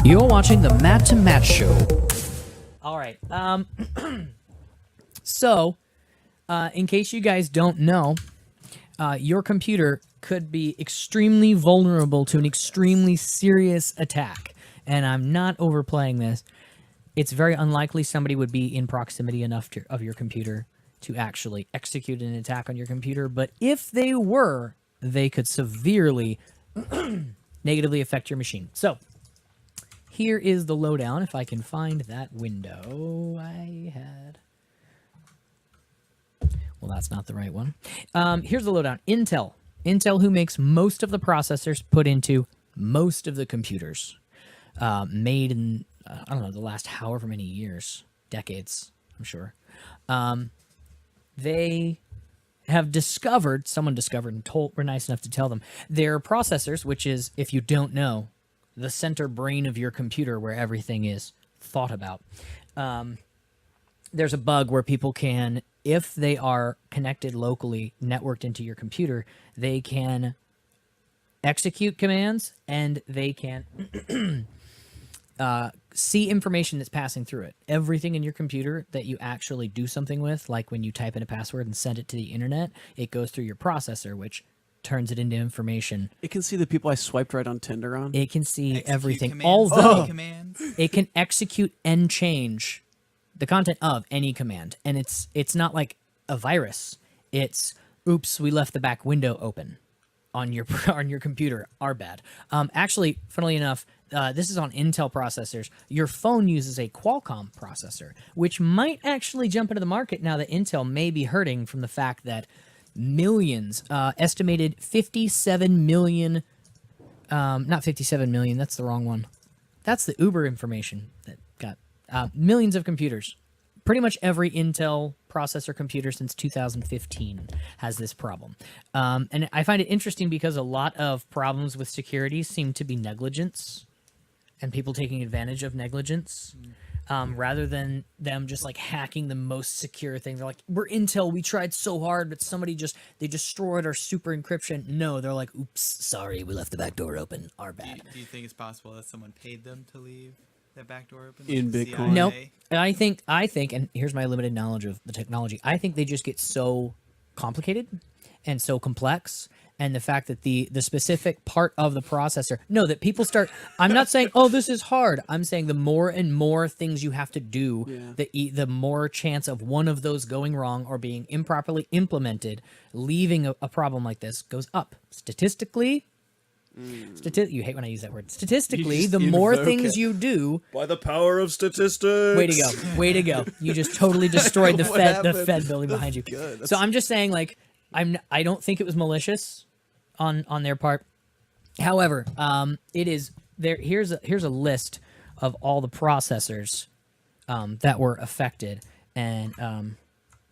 You're watching the Matt to Matt Show. All right. So, in case you guys don't know, your computer could be extremely vulnerable to an extremely serious attack. And I'm not overplaying this. It's very unlikely somebody would be in proximity enough of your computer to actually execute an attack on your computer. But if they were, they could severely negatively affect your machine. So, here is the lowdown, if I can find that window I had. Well, that's not the right one. Here's the lowdown. Intel. Intel, who makes most of the processors put into most of the computers. Made in, I don't know, the last however many years. Decades, I'm sure. They have discovered, someone discovered and were nice enough to tell them, their processors, which is, if you don't know, the center brain of your computer where everything is thought about. There's a bug where people can, if they are connected locally, networked into your computer, they can execute commands and they can see information that's passing through it. Everything in your computer that you actually do something with, like when you type in a password and send it to the internet, it goes through your processor, which turns it into information. It can see the people I swiped right on Tinder on. It can see Execute everything. commands, Although commands. it can execute and change the content of any command. And it's not like a virus. It's, oops, we left the back window open on your computer. Our bad. Actually, funnily enough, this is on Intel processors. Your phone uses a Qualcomm processor, which might actually jump into the market now that Intel may be hurting from the fact that millions, estimated 57 million, not 57 million, that's the wrong one. That's the Uber information that got millions of computers. Pretty much every Intel processor computer since 2015 has this problem. And I find it interesting because a lot of problems with security seem to be negligence and people taking advantage of negligence. Rather than them just like hacking the most secure thing. They're like, we're Intel, we tried so hard, but they destroyed our super encryption. No, they're like, oops, sorry, we left the back door open. Our bad. Do you think it's possible that someone paid them to leave that back door open? In Like Bitcoin? CIA? No, I think, and here's my limited knowledge of the technology. I think they just get so complicated and so complex. And the fact that the specific part of the processor, no, that people start, I'm not saying, oh, this is hard. I'm saying the more and more things you have to do, the more chance of one of those going wrong or being improperly implemented, leaving a problem like this goes up. Statistically, you hate when I use that word. Statistically, the more things you do, by the power of statistics. Way to go. You just totally destroyed the Fed building behind you. good. So I'm just saying, like, I don't think it was malicious on their part. However, it is there. Here's a list of all the processors that were affected, and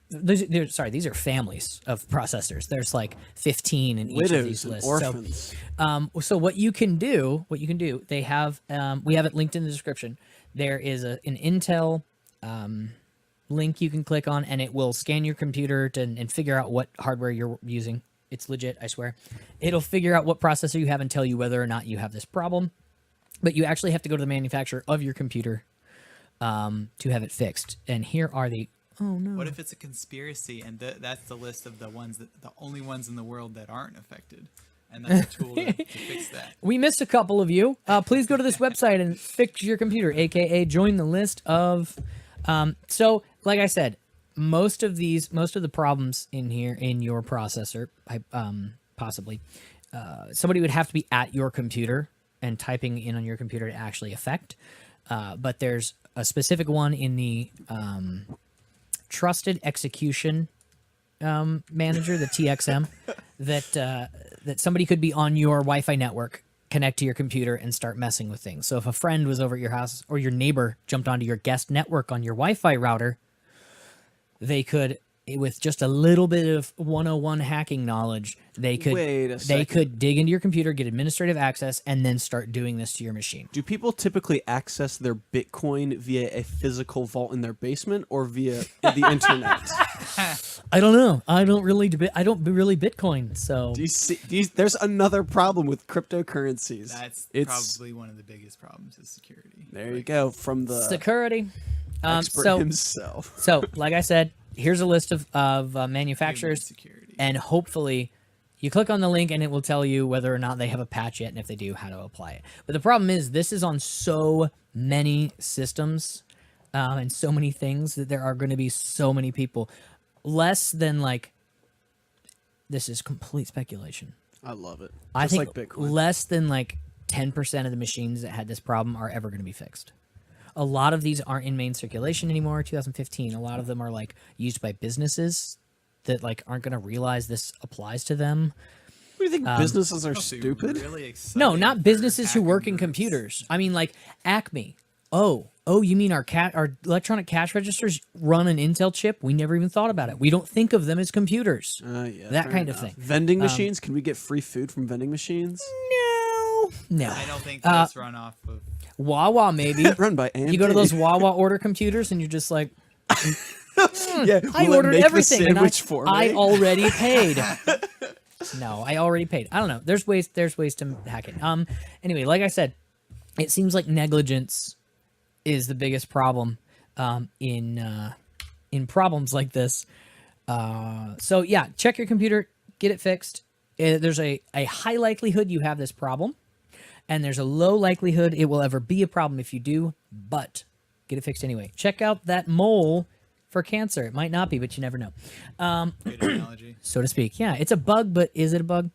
these are families of processors. There's like 15 in each of these lists. Orphans. So what you can do, they have, we have it linked in the description. There is an Intel link you can click on, and it will scan your computer and figure out what hardware you're using. It's legit, I swear. It'll figure out what processor you have and tell you whether or not you have this problem. But you actually have to go to the manufacturer of your computer to have it fixed. And here are the... Oh, no. What if it's a conspiracy and that's the list of the only ones in the world that aren't affected? And that's a tool to fix that. We missed a couple of you. Please go to this website and fix your computer, aka join the list of... So, like I said, most of the problems in here in your processor, possibly, somebody would have to be at your computer and typing in on your computer to actually affect. But there's a specific one in the Trusted Execution Manager, the TXM, that somebody could be on your Wi-Fi network, connect to your computer, and start messing with things. So if a friend was over at your house or your neighbor jumped onto your guest network on your Wi-Fi router, they could, with just a little bit of 101 hacking knowledge, they could dig into your computer, get administrative access, and then start doing this to your machine. Do people typically access their Bitcoin via a physical vault in their basement or via the internet? I don't know. I don't really Bitcoin. So Do you see? There's another problem with cryptocurrencies. That's probably one of the biggest problems is security. There you go from the security. expert So himself. so like I said, here's a list of Human manufacturers, security. and hopefully you click on the link and it will tell you whether or not they have a patch yet, and if they do, how to apply it. But the problem is this is on so many systems and so many things that there are going to be so many people. Less than like, this is complete speculation. I love it. I Just think like Bitcoin. less than like 10% of the machines that had this problem are ever going to be fixed. A lot of these aren't in main circulation anymore. 2015. A lot of them are like used by businesses that like aren't going to realize this applies to them. What do you think? Businesses are Must be stupid. Really No, exciting not for businesses who hacking work in groups. computers. I mean, like Acme. Oh, you mean our electronic cash registers run an Intel chip? We never even thought about it. We don't think of them as computers. Yeah, That fair kind of enough. thing. Vending machines. Can we get free food from vending machines? No. I don't think those run off of. Wawa maybe. Run by AMD. You go to those Wawa order computers and you're just like, Yeah, I will it ordered make the everything and sandwich for me? I already paid. No, I already paid. I don't know. There's ways to hack it. Anyway, like I said, it seems like negligence is the biggest problem in problems like this. So yeah, check your computer, get it fixed. There's a high likelihood you have this problem, and there's a low likelihood it will ever be a problem if you do, but get it fixed anyway. Check out that mole for cancer. It might not be, but you never know. Good analogy. So to speak. Yeah, it's a bug, but is it a bug?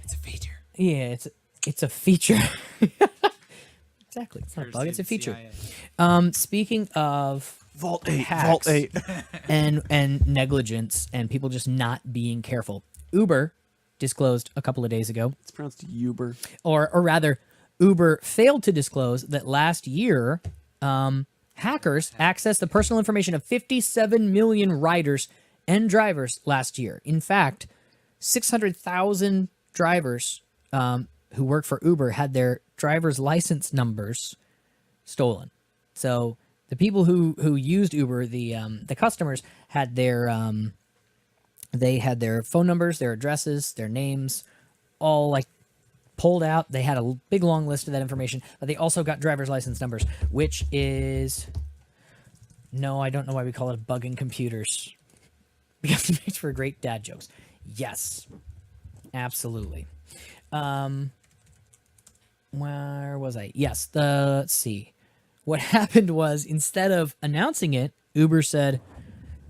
It's a feature. Yeah, it's a feature. Exactly. It's not a bug, it's a feature. CIA. Speaking of Vault 8. hacks Vault 8. and negligence and people just not being careful. Uber disclosed a couple of days ago, It's pronounced Uber. or rather, Uber failed to disclose that last year, hackers accessed the personal information of 57 million riders and drivers last year. In fact, 600,000 drivers who work for Uber had their driver's license numbers stolen. So the people who used Uber, the customers, had their they had their phone numbers, their addresses, their names, all like pulled out. They had a big long list of that information, but they also got driver's license numbers, which is, no, I don't know why we call it a bug in computers, because it makes for great dad jokes. Yes, absolutely. Where was I? Yes, let's see. What happened was, instead of announcing it, Uber said,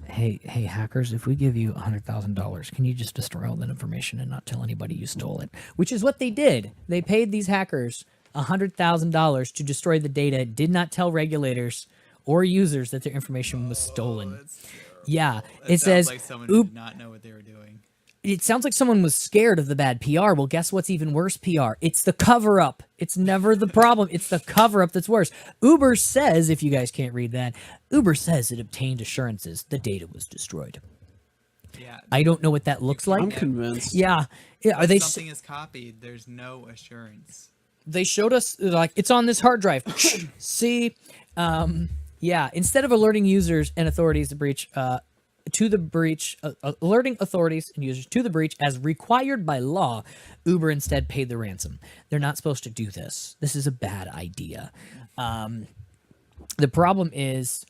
hey hackers, if we give you $100,000, can you just destroy all that information and not tell anybody you stole it? Which is what they did. They paid these hackers $100,000 to destroy the data, did not tell regulators or users that their information was stolen. That's terrible. Yeah, That it sounds says, like someone who did not know what they were doing. it sounds like someone was scared of the bad PR. Well, guess what's even worse PR? It's the cover-up. It's never the problem. It's the cover-up that's worse. Uber says, if you guys can't read that, Uber says it obtained assurances the data was destroyed. Yeah. I don't know what that looks I'm like. convinced. Yeah. Are they? Something is copied. There's no assurance. They showed us like it's on this hard drive. See, yeah. Instead of alerting users and authorities alerting authorities and users to the breach as required by law, Uber instead paid the ransom. They're not supposed to do this. This is a bad idea. The problem is,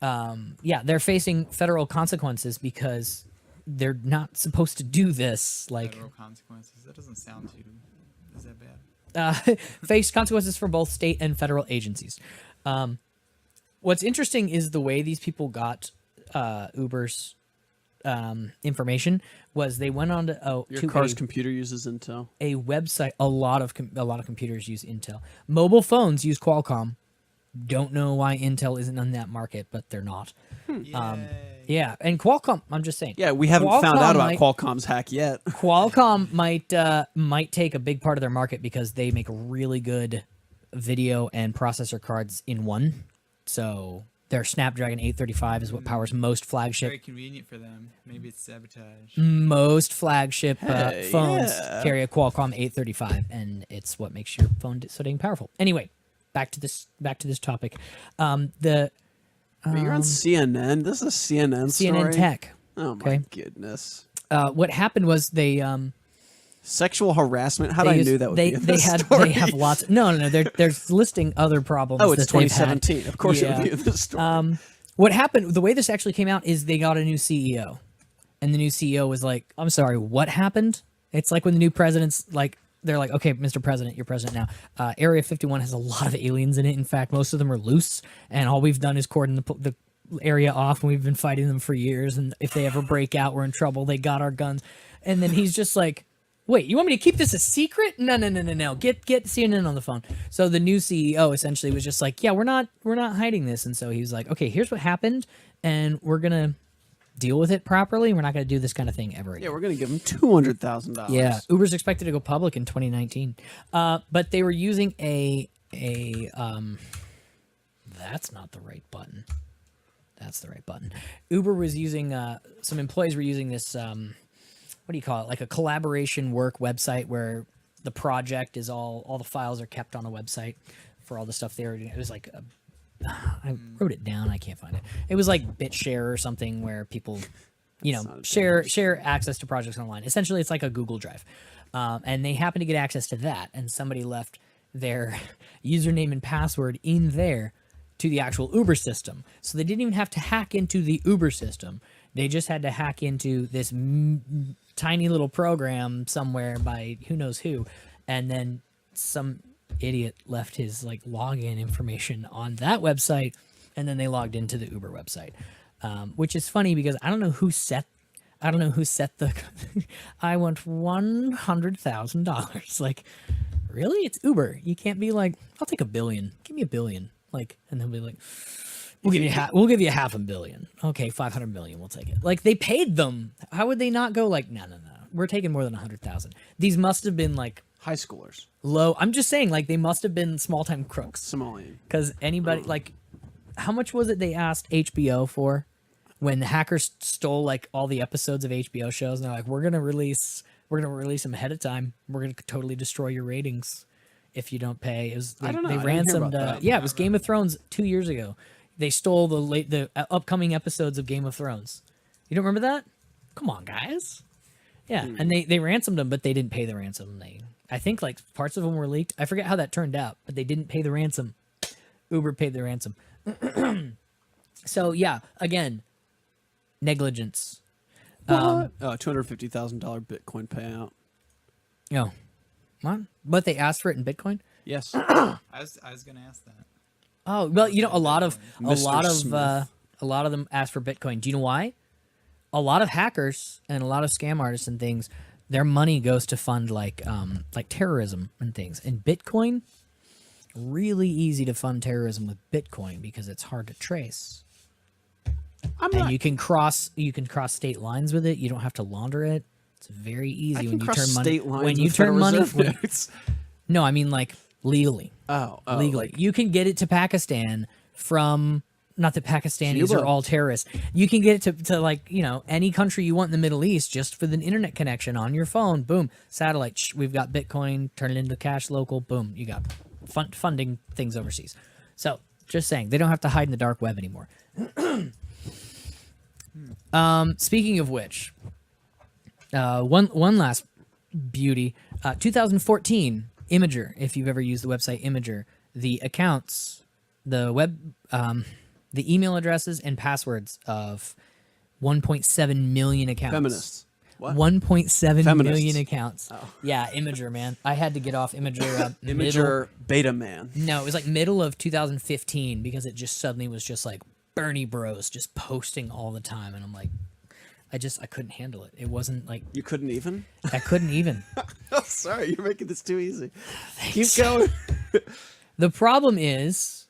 yeah, they're facing federal consequences because they're not supposed to do this. Like, Federal consequences. That doesn't sound too. Is that bad? face consequences for both state and federal agencies. What's interesting is the way these people got Uber's information was they went on to Your car's computer uses Intel. a website. A lot of computers use Intel. Mobile phones use Qualcomm. Don't know why Intel isn't on that market, but they're not. Yay. Yeah, and Qualcomm. I'm just saying. Yeah, we haven't found out about might- Qualcomm's hack yet. Qualcomm might take a big part of their market because they make really good video and processor cards in one. So their Snapdragon 835 is what powers most flagship Very convenient for them. Maybe it's sabotage. most flagship Hey, phones yeah. carry a Qualcomm 835, and it's what makes your phone so dang powerful. Anyway, back to this topic. But you're on CNN. This is a CNN story. CNN Tech. Oh my Okay. goodness. What happened was they Sexual harassment. How they did I used- knew that would they be in they this had story? they have lots. No. They're listing other problems. Oh, it's that they've had. 2017. Of course, it would be in this story. What happened? The way this actually came out is they got a new CEO, and the new CEO was like, "I'm sorry, what happened?" It's like when the new president's like, they're like, "Okay, Mr. President, you're president now." Area 51 has a lot of aliens in it. In fact, most of them are loose, and all we've done is cordon the area off, and we've been fighting them for years. And if they ever break out, we're in trouble. They got our guns, and then he's just like, "Wait, you want me to keep this a secret? No. Get CNN on the phone." So the new CEO essentially was just like, "Yeah, we're not hiding this." And so he was like, "Okay, here's what happened, and we're gonna deal with it properly. We're not gonna do this kind of thing ever again." Yeah, we're gonna give him $200,000. Yeah, Uber's expected to go public in 2019, but they were using that's not the right button. That's the right button. Uber was using some employees were using this what do you call it? Like a collaboration work website where the project is all the files are kept on a website for all the stuff they were doing. It was like I wrote it down. I can't find it. It was like BitShare or something where people, share access to projects online. Essentially, it's like a Google Drive, and they happen to get access to that. And somebody left their username and password in there to the actual Uber system, so they didn't even have to hack into the Uber system. They just had to hack into this tiny little program somewhere by who knows who, and then some idiot left his like login information on that website, and then they logged into the Uber website, which is funny because I don't know who set the I want $100,000. Like, really? It's Uber. You can't be like, I'll take $1 billion. Give me $1 billion. Like, and they'll be like, we'll give you $500 million. Okay, 500 million. We'll take it. Like, they paid them. How would they not go like, no. We're taking more than 100,000. These must have been like High schoolers. low. I'm just saying, like, they must have been small time crooks. Somalian. Because anybody, like, how much was it they asked HBO for when the hackers stole like all the episodes of HBO shows? And they're like, we're gonna release them ahead of time. We're gonna totally destroy your ratings if you don't pay. It was I don't know. they I didn't hear ransomed. about that. Yeah, it was Game of Thrones 2 years ago. They stole the upcoming episodes of Game of Thrones. You don't remember that? Come on, guys. Yeah, and they ransomed them, but they didn't pay the ransom. I think like parts of them were leaked. I forget how that turned out, but they didn't pay the ransom. Uber paid the ransom. So yeah, again, negligence. $250,000 Bitcoin payout. No, what they asked for it in Bitcoin? Yes. I was gonna ask that. Oh well, a lot of Mr. a lot of them ask for Bitcoin. Do you know why? A lot of hackers and a lot of scam artists and things, their money goes to fund like terrorism and things. And Bitcoin, really easy to fund terrorism with Bitcoin because it's hard to trace. You can cross state lines with it. You don't have to launder it. It's very easy I can when you cross turn money. state lines When you with turn Federal money, Reserve notes. no, I mean like legally. Legally. Like, you can get it to Pakistan from, not that Pakistanis Cuba. are all terrorists. You can get it to like, any country you want in the Middle East just for the internet connection on your phone. Boom, satellite. We've got Bitcoin. Turn it into cash local. Boom, you got funding things overseas. So just saying, they don't have to hide in the dark web anymore. Speaking of which, one last beauty. 2014, Imgur. If you've ever used the website Imgur, the accounts, the web, the email addresses and passwords of 1.7 million accounts. Feminists. What? 1.7 Feminists. million accounts. Oh. Yeah, Imgur, man. I had to get off Imgur. Imgur beta man. No, it was like middle of 2015 because it just suddenly was just like Bernie Bros just posting all the time, and I'm like, I couldn't handle it. It wasn't like You couldn't even? I couldn't even. Oh, sorry, you're making this too easy. Keep going. The problem is,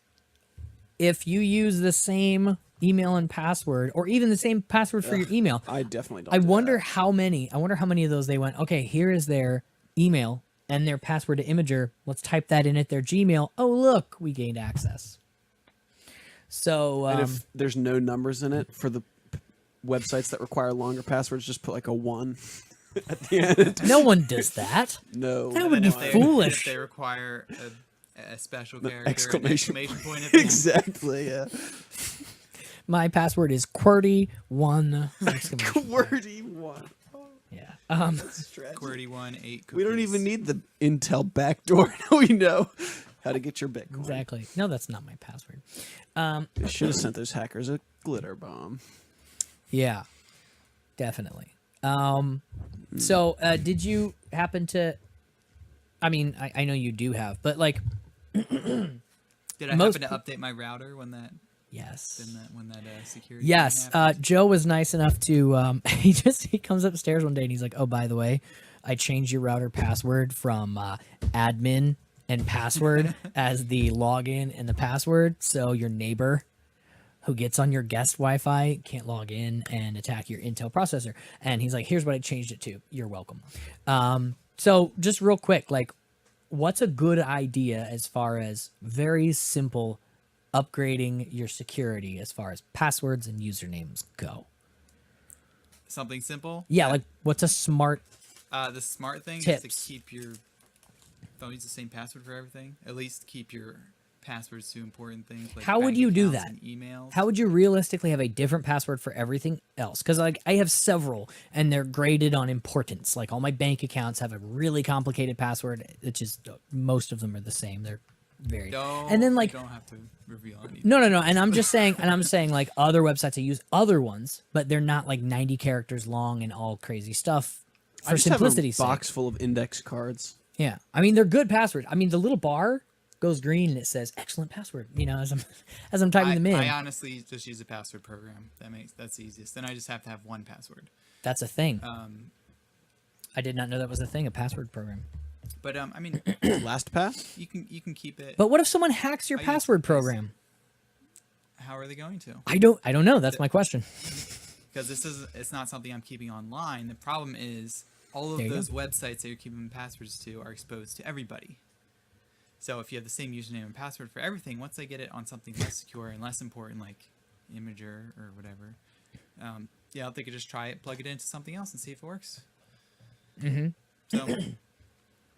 if you use the same email and password, or even the same password for your email, I definitely don't. I do wonder that. how many. I wonder how many of those they went. Okay, here is their email and their password to Imgur. Let's type that in at their Gmail. Oh, look, we gained access. So, And if there's no numbers in it for the websites that require longer passwords, just put like a 1 at the end. no one does that. No. That And would then be if they- foolish. If they require a special character, Exclamation. an exclamation point at the end. Exactly, yeah. My password is QWERTY1. QWERTY one. Yeah. QWERTY1 8 cookies. We don't even need the Intel backdoor. We know how to get your Bitcoin. Exactly. No, that's not my password. They should have sent those hackers a glitter bomb. Yeah, definitely. So did you happen to? I mean, I know you do have, but like, Did I most happen to update my router when that yes. security? Yes, thing happened? Joe was nice enough to he comes upstairs one day and he's like, "Oh, by the way, I changed your router password from admin and password as the login and the password, so your neighbor who gets on your guest Wi-Fi can't log in and attack your Intel processor." And he's like, "Here's what I changed it to. You're welcome." So just real quick, like, what's a good idea as far as very simple upgrading your security as far as passwords and usernames go? Something simple. Yeah, like what's a smart The smart thing is tips? to keep your. Don't use the same password for everything. At least keep your passwords to important things. Like How would bank you do accounts that? and emails. How would you realistically have a different password for everything else? Because like I have several and they're graded on importance. Like all my bank accounts have a really complicated password, which is most of them are the same. They're very and then like you don't have to reveal anything. no. And I'm just saying like other websites I use other ones, but they're not like 90 characters long and all crazy stuff I for just have simplicity's a box sake. full of index cards. Yeah. I mean they're good passwords. I mean the little bar goes green and it says excellent password, you know, as I'm typing them in. I honestly just use a password program. That's the easiest. Then I just have to have one password. That's a thing. I did not know that was a thing, a password program. But I mean, LastPass? you can keep it. But what if someone hacks your I use password this. program? How are they going to? I don't know. That's my question. Because it's not something I'm keeping online. The problem is all of There you those websites that you're keeping passwords to are exposed to everybody. So if you have the same username and password for everything, once they get it on something less secure and less important, like Imgur or whatever, yeah, they could just try it, plug it into something else, and see if it works. Mm-hmm. So,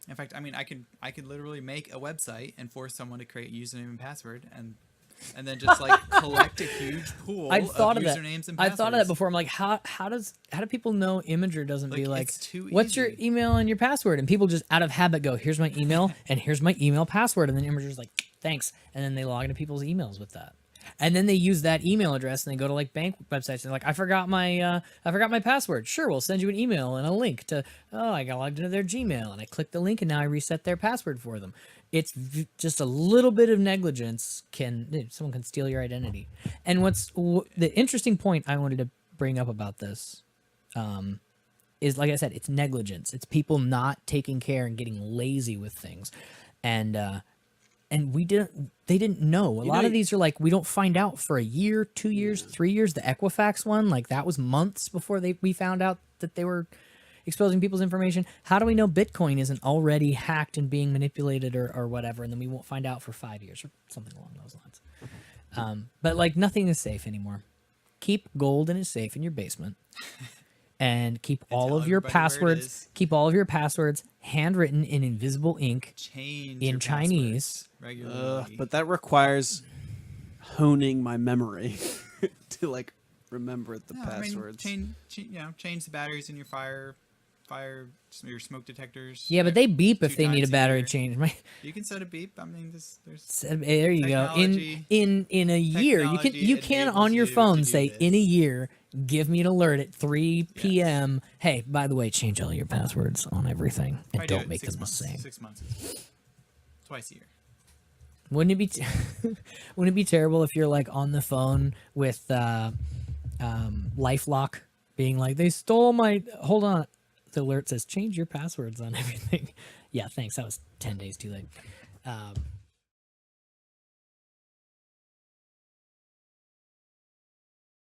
in fact, I mean, I could literally make a website and force someone to create username and password, and then just like collect a huge pool I've thought of of that. usernames and I've passwords. thought of that before. I'm like, how do people know Imgur doesn't be like, it's too what's your easy. email and your password? And people just out of habit go, here's my email and here's my email password, and then Imgur's like, thanks, and then they log into people's emails with that. And then they use that email address and they go to like bank websites and they're like, I forgot my password. Sure, we'll send you an email and a link to, I got logged into their Gmail and I click the link and now I reset their password for them. It's just a little bit of negligence someone can steal your identity. And the interesting point I wanted to bring up about this is, like I said, it's negligence. It's people not taking care and getting lazy with things. And they didn't know. A lot of these are like, we don't find out for a year, 2 years, 3 years. The Equifax one, like that was months before we found out that they were exposing people's information. How do we know Bitcoin isn't already hacked and being manipulated or whatever, and then we won't find out for 5 years or something along those lines? But like nothing is safe anymore. Keep gold and is safe in your basement. And keep all of your passwords. Keep all of your passwords handwritten in invisible ink Change in your Chinese. passwords regularly. But that requires honing my memory to like remember the passwords. I mean, change the batteries in your your smoke detectors. Yeah, but they beep if 2 they need a times battery year. change. You can set a beep. I mean, there's There you go. Technology. In a year, you can on your enables you phone to do say, this. in a year, give me an alert at 3 p.m. Hey, by the way, change all your passwords on everything and I do don't it make them 6 months, the same. 6 months. Twice a year. Wouldn't it be wouldn't it be terrible if you're like on the phone with LifeLock being like, they stole my, hold on, the alert says change your passwords on everything. Yeah, thanks. That was 10 days too late.